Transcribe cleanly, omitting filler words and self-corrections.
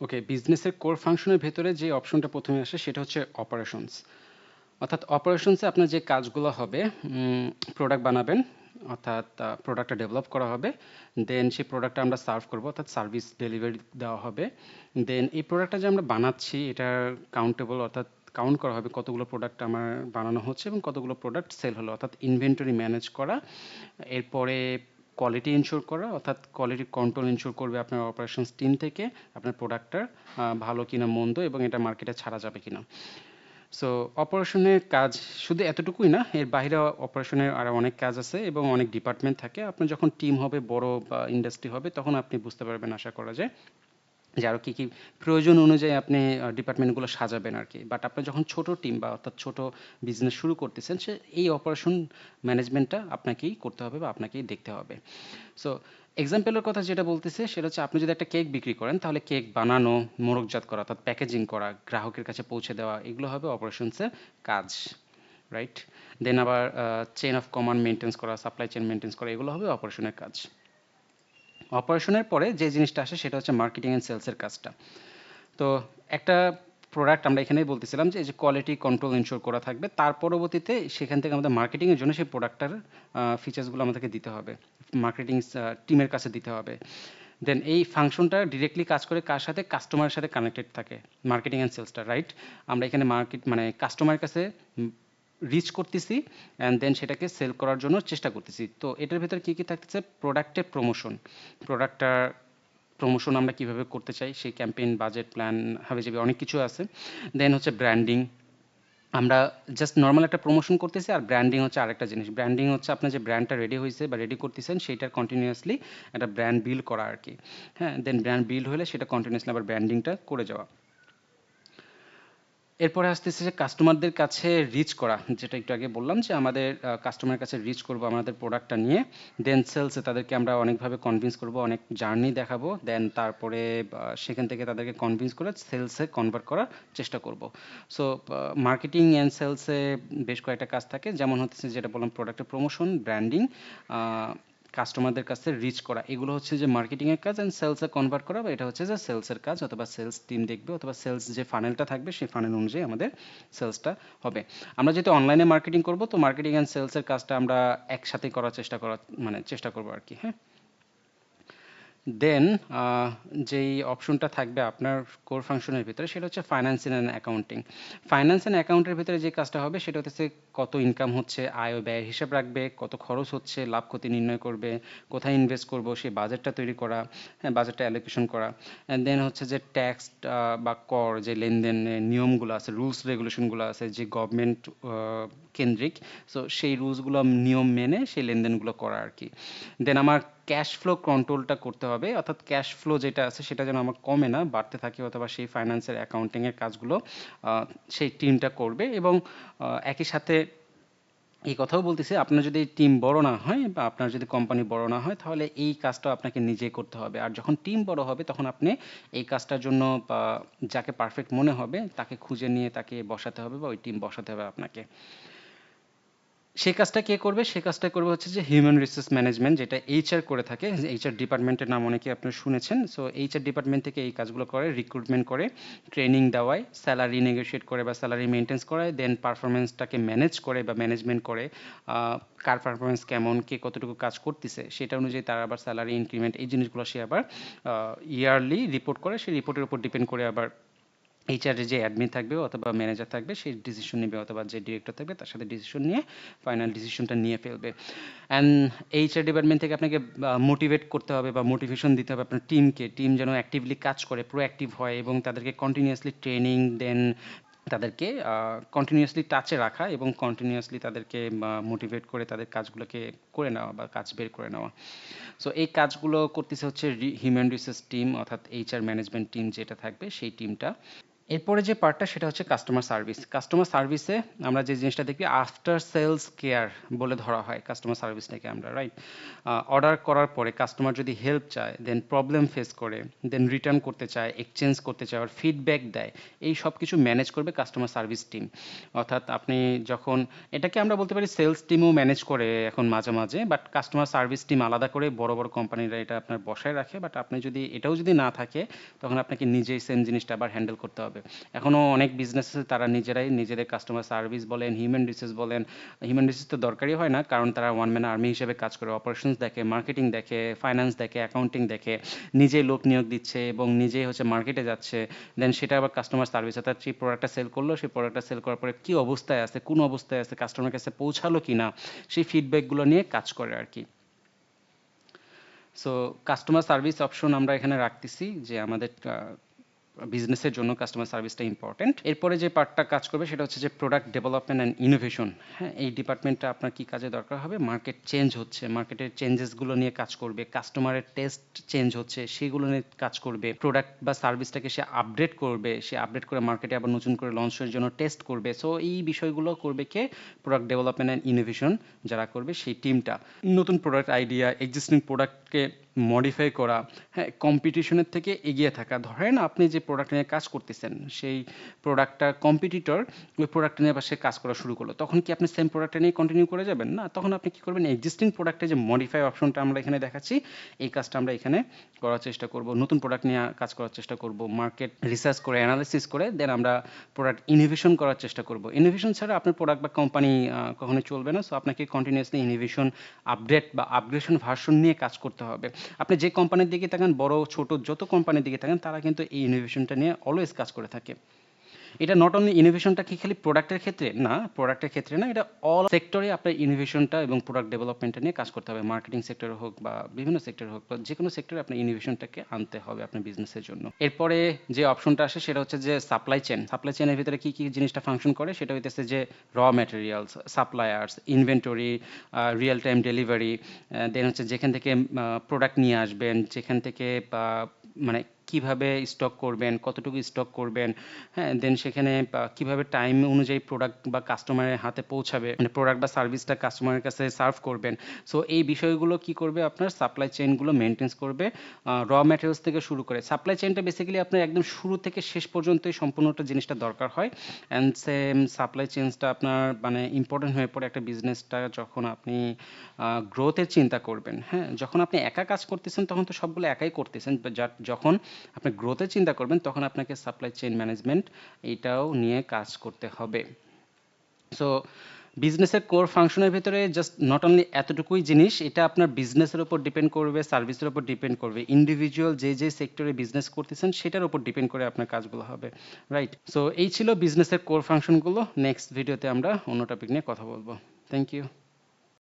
ওকে, বিজনেসের কোর ফাংশনের ভেতরে যে অপশনটা প্রথমে আসে সেটা হচ্ছে অপারেশনস। অর্থাৎ অপারেশনসে আপনার যে কাজগুলো হবে, প্রোডাক্ট বানাবেন, অর্থাৎ প্রোডাক্টটা ডেভেলপ করা হবে, দেন সেই প্রোডাক্টটা আমরা সার্ভ করব, অর্থাৎ সার্ভিস ডেলিভারি দেওয়া হবে। দেন এই প্রোডাক্টটা যে আমরা বানাচ্ছি এটা কাউন্টেবল, অর্থাৎ কাউন্ট করা হবে কতগুলো প্রোডাক্ট আমার বানানো হচ্ছে এবং কতগুলো প্রোডাক্ট সেল হলো, অর্থাৎ ইনভেন্টরি ম্যানেজ করা। এরপরে কোয়ালিটি ইনশিওর করা, অর্থাৎ কোয়ালিটি কন্ট্রোল ইনশিওর করবে আপনার অপারেশনস টিম থেকে আপনার প্রোডাক্টটার ভালো কিনা মন্দ এবং এটা মার্কেটে ছাড়া যাবে কিনা। সো অপারেশনের কাজ শুধু এতটুকুই না, এর বাইরে অপারেশনের আরো অনেক কাজ আছে এবং অনেক ডিপার্টমেন্ট থাকে। আপনার যখন টিম হবে, বড় বা ইন্ডাস্ট্রি হবে, তখন আপনি বুঝতে পারবেন আশা করা যায় যে আরো কি কি প্রয়োজন অনুযায়ী আপনি ডিপার্টমেন্টগুলো সাজাবেন আর কি। বাট আপনার যখন ছোট টিম বা অর্থাৎ ছোট বিজনেস শুরু করতেছেন, সে এই অপারেশন ম্যানেজমেন্টটা আপনাকেই করতে হবে বা আপনাকেই দেখতে হবে। সো এক্সাম্পলের কথা যেটা বলতেছে সেটা হচ্ছে, আপনি যদি একটা কেক বিক্রি করেন তাহলে কেক বানানো, মোড়কজাত করা অর্থাৎ প্যাকেজিং করা, গ্রাহকের কাছে পৌঁছে দেওয়া, এগুলো হবে অপারেশনসের কাজ, রাইট? দেন আবার চেইন অফ কমান্ড মেনটেন্স করা, সাপ্লাই চেইন মেনটেন্স করা, এগুলো হবে অপারেশনের কাজ। অপারেশনের পরে যে জিনিসটা আসে সেটা হচ্ছে মার্কেটিং অ্যান্ড সেলসের কাজটা। তো একটা প্রোডাক্ট আমরা এখানেই বলতেছিলাম যে এই যে কোয়ালিটি কন্ট্রোল ইনশিওর করা থাকবে, তার পরবর্তীতে সেখান থেকে আমাদের মার্কেটিং এর জন্য সেই প্রোডাক্টটার ফিচার্সগুলো আমাদেরকে দিতে হবে, মার্কেটিং টিমের কাছে দিতে হবে। দেন এই ফাংশনটা ডিরেক্টলি কাজ করে কার সাথে? কাস্টমারের সাথে কানেক্টেড থাকে মার্কেটিং অ্যান্ড সেলসটা, রাইট? আমরা এখানে মার্কেট মানে কাস্টমারের কাছে রিচ করতেছি অ্যান্ড দেন সেটাকে সেল করার জন্য চেষ্টা করতেছি। তো এটার ভেতরে কি কি থাকতেছে? প্রোডাক্টের প্রমোশন, প্রোডাক্টটার প্রমোশন আমরা কিভাবে করতে চাই, সেই ক্যাম্পেইন, বাজেট, প্ল্যান, হাবিজাবি অনেক কিছু আছে। দেন হচ্ছে ব্র্যান্ডিং, আমরা জাস্ট নরমাল একটা প্রমোশন করতেছি, আর ব্র্যান্ডিং হচ্ছে আরেকটা জিনিস। ব্র্যান্ডিং হচ্ছে আপনার যে ব্র্যান্ডটা রেডি হয়েছে বা রেডি করতেছেন সেইটার কন্টিনিউয়াসলি একটা ব্র্যান্ড বিল্ড করা আর কি। হ্যাঁ, দেন ব্র্যান্ড বিল্ড হলে সেটা কন্টিনিউয়াসলি আবার ব্র্যান্ডিংটা করে যাওয়া। এরপরে আসতেছে যে কাস্টমারদের কাছে রিচ করা, যেটা একটু আগে বললাম যে আমাদের কাস্টমারের কাছে রিচ করব আমাদের প্রোডাক্টটা নিয়ে। দেন সেলসে তাদেরকে আমরা অনেকভাবে কনভিন্স করব, অনেক জার্নি দেখাবো। দেন তারপরে সেখান থেকে তাদেরকে কনভিন্স করে সেলসে কনভার্ট করার চেষ্টা করব। সো মার্কেটিং অ্যান্ড সেলসে বেশ কয়েকটা কাজ থাকে, যেমন হচ্ছে যেটা বললাম প্রোডাক্টের প্রমোশন, ব্র্যান্ডিং, কাস্টমারদের কাছে রিচ করা, এগুলো হচ্ছে যে মার্কেটিং এর কাজ। এন্ড সেলসে কনভার্ট করা, বা এটা হচ্ছে যে সেলসের কাজ, অথবা সেলস টিম দেখবে, অথবা সেলস যে ফানেলটা থাকবে সেই ফানেল অনুযায়ী আমাদের সেলসটা হবে। আমরা যেহেতু অনলাইনে মার্কেটিং করব, তো মার্কেটিং এন্ড সেলসের কাজটা আমরা একসাথে করার চেষ্টা করবো আর কি। হ্যাঁ, দেন যেই অপশনটা থাকবে আপনার কোর ফাংশনের ভিতরে সেটা হচ্ছে finance and accounting. Finance and অ্যাকাউন্টের ভিতরে যে কাজটা হবে সেটা হচ্ছে কত ইনকাম হচ্ছে, আয় ও ব্যয়ের হিসাব রাখবে, কত খরচ হচ্ছে, লাভ ক্ষতি নির্ণয় করবে, কোথায় ইনভেস্ট করব সেই বাজেটটা তৈরি করা, হ্যাঁ, বাজেটটা অ্যালোকেশন করা। অ্যান্ড দেন হচ্ছে যে ট্যাক্স বা কর যে লেনদেনের নিয়মগুলো আছে, রুলস রেগুলেশনগুলো আছে যে গভর্নমেন্ট কেন্দ্রিক, সো সেই রুলসগুলো নিয়ম মেনে সেই লেনদেনগুলো করা আর কি। দেন আমার ক্যাশ ফ্লো কন্ট্রোলটা করতে হবে, অর্থাৎ ক্যাশ ফ্লো যেটা আছে সেটা যেন আমার কমে না বাড়তে থাকে, অথবা সেই ফাইন্যান্সের অ্যাকাউন্টিং এর কাজগুলো আহ, সেই টিমটা করবে। এবং একই সাথে এই কথাও বলতেছি, আপনার যদি টিম বড় না হয় বা আপনার যদি কোম্পানি বড় না হয়, তাহলে এই কাজটা আপনাকে নিজেই করতে হবে। আর যখন টিম বড় হবে তখন আপনি এই কাজটার জন্য বা যাকে পারফেক্ট মনে হবে তাকে খুঁজে নিয়ে তাকে বসাতে হবে বা ওই টিম বসাতে হবে আপনাকে। সেই কাজটা কে করবে? সে কাজটা করবে হচ্ছে যে হিউম্যান রিসোর্স ম্যানেজমেন্ট, যেটা এইচআর করে থাকে। এইচআর ডিপার্টমেন্টের নাম অনেকে আপনারা শুনেছেন। সো এইচআর ডিপার্টমেন্ট থেকে এই কাজগুলো করে, রিক্রুটমেন্ট করে, ট্রেনিং দেওয়ায়, স্যালারি নেগোশিয়েট করে বা স্যালারি মেনটেন্স করায়, দেন পারফরমেন্সটাকে ম্যানেজ করে বা ম্যানেজমেন্ট করে। কার পারফরমেন্স কেমন, কে কতটুকু কাজ করতেছে সেটা অনুযায়ী তার আবার স্যালারি ইনক্রিমেন্ট, এই জিনিসগুলো সে আবার ইয়ারলি রিপোর্ট করে। সেই রিপোর্টের উপর ডিপেন্ড করে আবার এইচআরে যে অ্যাডমিন থাকবে অথবা ম্যানেজার থাকবে সে ডিসিশন নেবে, অথবা যে ডিরেক্টর থাকবে তার সাথে ডিসিশন নিয়ে ফাইনাল ডিসিশনটা নিয়ে ফেলবে। অ্যান্ড এইচআর ডিপার্টমেন্ট থেকে আপনাকে মোটিভেট করতে হবে বা মোটিভেশন দিতে হবে আপনার টিমকে, টিম যেন অ্যাক্টিভলি কাজ করে, প্রোঅ্যাক্টিভ হয়, এবং তাদেরকে কন্টিনিউয়াসলি ট্রেনিং দেন, তাদেরকে কন্টিনিউয়াসলি টাচে রাখা এবং কন্টিনিউয়াসলি তাদেরকে মোটিভেট করে তাদের কাজগুলোকে করে নেওয়া বা কাজ বের করে নেওয়া। সো এই কাজগুলো করতেছে হচ্ছে হিউম্যান রিসোর্স টিম, অর্থাৎ এইচআর ম্যানেজমেন্ট টিম যেটা থাকবে সেই টিমটা। এরপরে যে পার্টটা সেটা হচ্ছে কাস্টমার সার্ভিস। কাস্টমার সার্ভিসে আমরা যে জিনিসটা দেখি আফটার সেলস কেয়ার বলে ধরা হয় কাস্টমার সার্ভিসটাকে আমরা, রাইট? অর্ডার করার পরে কাস্টমার যদি হেল্প চায়, দেন প্রবলেম ফেস করে, দেন রিটার্ন করতে চায়, এক্সচেঞ্জ করতে চায়, আর ফিডব্যাক দেয়, এই সব কিছু ম্যানেজ করবে কাস্টমার সার্ভিস টিম। অর্থাৎ আপনি যখন, এটাকে আমরা বলতে পারি সেলস টিমও ম্যানেজ করে এখন মাঝে মাঝে, বাট কাস্টমার সার্ভিস টিম আলাদা করে বড় বড় কোম্পানিরা এটা আপনার বসায় রাখে। বাট আপনি যদি এটাও যদি না থাকে, তখন আপনাকে নিজেই সেম জিনিসটা আবার হ্যান্ডেল করতে হবে। এখনো অনেক বিজনেস আছে তারা নিজেরাই নিজেদের কাস্টমার সার্ভিস বলেন, হিউম্যান রিসোর্স বলেন, হিউম্যান রিসোর্স তো দরকারই হয় না, কারণ তারা ওয়ান ম্যান আর্মি হিসেবে কাজ করে, অপারেশনস দেখে, মার্কেটিং দেখে, ফাইন্যান্স দেখে, অ্যাকাউন্টিং দেখে, নিজেই লোক নিয়োগ দিচ্ছে এবং নিজেই হচ্ছে মার্কেটে যাচ্ছে। দেন সেটা আবার কাস্টমার সার্ভিস, অর্থাৎ সেই প্রোডাক্টটা সেল করলো, সেই প্রোডাক্টটা সেল করার পরে কি অবস্থায় আছে, কোন অবস্থায় আছে, কাস্টমার কাছে পৌঁছালো কিনা, সেই ফিডব্যাকগুলো নিয়ে কাজ করে আর কি। সো কাস্টমার সার্ভিস অপশন আমরা এখানে রাখতেছি যে আমাদের বিজনেসের জন্য কাস্টমার সার্ভিসটা ইম্পর্টেন্ট। এরপরে যে পার্টটা কাজ করবে সেটা হচ্ছে যে প্রোডাক্ট ডেভেলপমেন্ট অ্যান্ড ইনোভেশন। হ্যাঁ, এই ডিপার্টমেন্টটা আপনার কি কাজে দরকার হবে? মার্কেট চেঞ্জ হচ্ছে, মার্কেটের চেঞ্জেসগুলো নিয়ে কাজ করবে, কাস্টমারের টেস্ট চেঞ্জ হচ্ছে সেগুলো নিয়ে কাজ করবে, প্রোডাক্ট বা সার্ভিসটাকে সে আপডেট করবে, সে আপডেট করে মার্কেটে আবার নতুন করে লঞ্চের জন্য টেস্ট করবে। সো এই বিষয়গুলো করবে কে? প্রোডাক্ট ডেভেলপমেন্ট অ্যান্ড ইনোভেশন যারা করবে সেই টিমটা। নতুন প্রোডাক্ট আইডিয়া, এক্সিস্টিং প্রোডাক্টকে মডিফাই করা, হ্যাঁ, কম্পিটিশনের থেকে এগিয়ে থাকা। ধরেন আপনি যে প্রোডাক্ট নিয়ে কাজ করতেছেন, সেই প্রোডাক্টটা কম্পিটিটর ওই প্রোডাক্ট নিয়ে আবার সে কাজ করা শুরু করলো, তখন কি আপনি সেম প্রোডাক্টটা নিয়ে কন্টিনিউ করে যাবেন? না, তখন আপনি কি করবেন? এক্সিস্টিং প্রোডাক্টে যে মডিফাই অপশনটা আমরা এখানে দেখাচ্ছি, এই কাজটা আমরা এখানে করার চেষ্টা করব, নতুন প্রোডাক্ট নিয়ে কাজ করার চেষ্টা করব, মার্কেট রিসার্চ করে, অ্যানালিসিস করে, দেন আমরা প্রোডাক্ট ইনোভেশন করার চেষ্টা করব। ইনোভেশন ছাড়া আপনার প্রোডাক্ট বা কোম্পানি কখনোই চলবে না। সো আপনাকে কন্টিনিউয়াসলি ইনোভেশন, আপডেট বা আপগ্রেডেশন ভার্সন নিয়ে কাজ করতে হবে। আপনি যে কোম্পানির দিকে তাকান, বড় ছোট যত কোম্পানির দিকে তাকান, তারা কিন্তু এই ইনোভেশনটা নিয়ে অলওয়েজ কাজ করে থাকে। এটা নট অনলি ইনোভেশনটা কি খালি প্রোডাক্টের ক্ষেত্রে না, প্রোডাক্টের ক্ষেত্রে না, এটা অল সেক্টরে আপনার ইনোভেশনটা এবং প্রোডাক্ট ডেভেলপমেন্টটা নিয়ে কাজ করতে হবে। মার্কেটিং সেক্টরে হোক বা বিভিন্ন সেক্টরে হোক, বা যে কোনো সেক্টরে আপনার ইনোভেশনটাকে আনতে হবে আপনার বিজনেসের জন্য। এরপরে যে অপশনটা আসে সেটা হচ্ছে যে সাপ্লাই চেন। সাপ্লাই চেনের ভিতরে কি কি জিনিসটা ফাংশন করে সেটা হইতেছে যে raw materials, suppliers, inventory, real time delivery, then হচ্ছে যেখান থেকে প্রোডাক্ট নিয়ে আসবেন, যেখান থেকে মানে কিভাবে স্টক করবেন, কতটুকু স্টক করবেন, হ্যাঁ, দেন সেখানে কিভাবে টাইম অনুযায়ী প্রোডাক্ট বা কাস্টমারের হাতে পৌঁছাবে, মানে প্রোডাক্ট বা সার্ভিসটা কাস্টমারের কাছে সার্ভ করবেন। সো এই বিষয়গুলো কি করবে? আপনার সাপ্লাই চেইনগুলো মেনটেন্স করবে, র ম্যাটেরিয়ালস থেকে শুরু করে। সাপ্লাই চেইনটা বেসিক্যালি আপনার একদম শুরু থেকে শেষ পর্যন্তই সম্পূর্ণটা জিনিসটা দরকার হয়। অ্যান্ড সেম সাপ্লাই চেইনসটা আপনার মানে ইম্পর্টেন্ট হয়ে পড়ে একটা বিজনেসটা যখন আপনি গ্রোথের চিন্তা করবেন। হ্যাঁ, যখন আপনি একা কাজ করতেছেন তখন তো সবগুলো একাই করতেছেন, যখন আপনি গ্রোথের চিন্তা করবেন তখন আপনাকে সাপ্লাই চেইন ম্যানেজমেন্ট এইটাও নিয়ে কাজ করতে হবে। সো বিজনেসের কোর ফাংশনের ভিতরে জাস্ট নট অনলি এতটুকুই জিনিস, এটা আপনার বিজনেসের উপর ডিপেন্ড করবে, সার্ভিসের উপর ডিপেন্ড করবে, ইন্ডিভিজুয়াল যে যে সেক্টরে বিজনেস করতেছেন সেটার উপর ডিপেন্ড করে আপনার কাজগুলো হবে, রাইট? সো এই ছিল বিজনেসের কোর ফাংশনগুলো। নেক্সট ভিডিওতে আমরা অন্য টপিক নিয়ে কথা বলবো। Thank you.